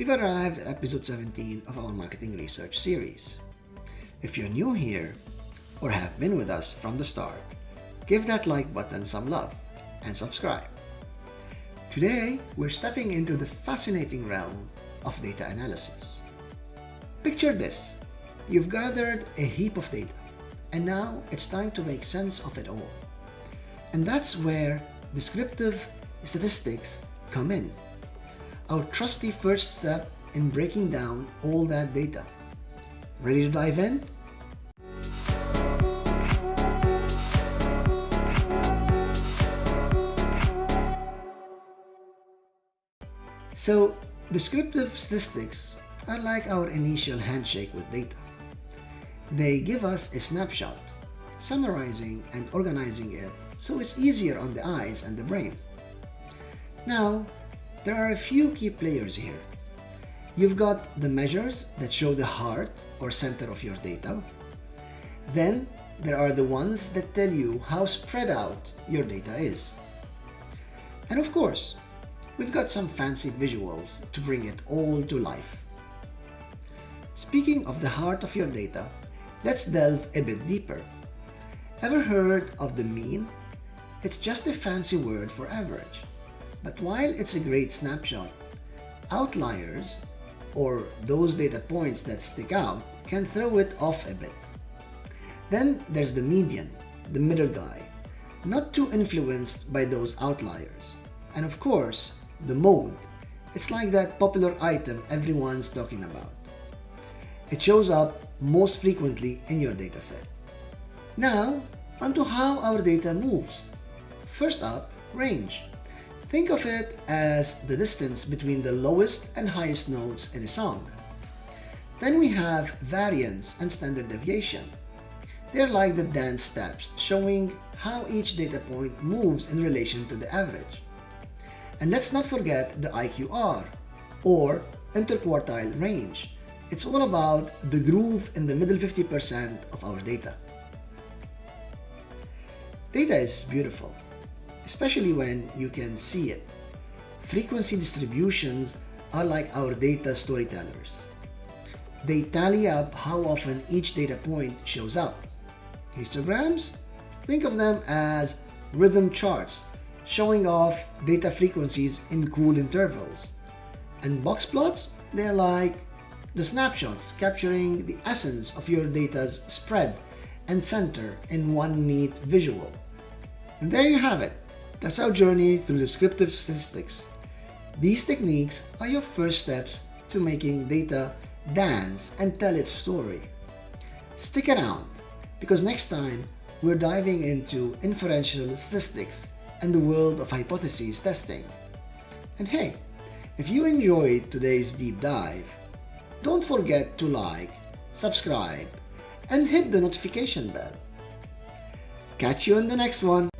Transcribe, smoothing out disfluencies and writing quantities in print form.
We've arrived at episode 17 of our marketing research series. If you're new here or have been with us from the start, give that like button some love and subscribe. Today, we're stepping into the fascinating realm of data analysis. Picture this. You've gathered a heap of data, and now it's time to make sense of it all. And that's where descriptive statistics come in. Our trusty first step in breaking down all that data. Ready to dive in? So, descriptive statistics are like our initial handshake with data. They give us a snapshot, summarizing and organizing it so it's easier on the eyes and the brain. Now, there are a few key players here. You've got the measures that show the heart or center of your data. Then, there are the ones that tell you how spread out your data is. And of course, we've got some fancy visuals to bring it all to life. Speaking of the heart of your data, let's delve a bit deeper. Ever heard of the mean? It's just a fancy word for average. But while it's a great snapshot, outliers, or those data points that stick out, can throw it off a bit. Then there's the median, the middle guy, not too influenced by those outliers. And of course, the mode. It's like that popular item everyone's talking about. It shows up most frequently in your dataset. Now, onto how our data moves. First up, range. Think of it as the distance between the lowest and highest notes in a song. Then we have variance and standard deviation. They're like the dance steps showing how each data point moves in relation to the average. And let's not forget the IQR, or interquartile range. It's all about the groove in the middle 50% of our data. Data is beautiful, especially when you can see it. Frequency distributions are like our data storytellers. They tally up how often each data point shows up. Histograms? Think of them as rhythm charts showing off data frequencies in cool intervals. And box plots? They're like the snapshots capturing the essence of your data's spread and center in one neat visual. And there you have it. That's our journey through descriptive statistics. These techniques are your first steps to making data dance and tell its story. Stick around, because next time we're diving into inferential statistics and the world of hypothesis testing. And hey, if you enjoyed today's deep dive, don't forget to like, subscribe, and hit the notification bell. Catch you in the next one.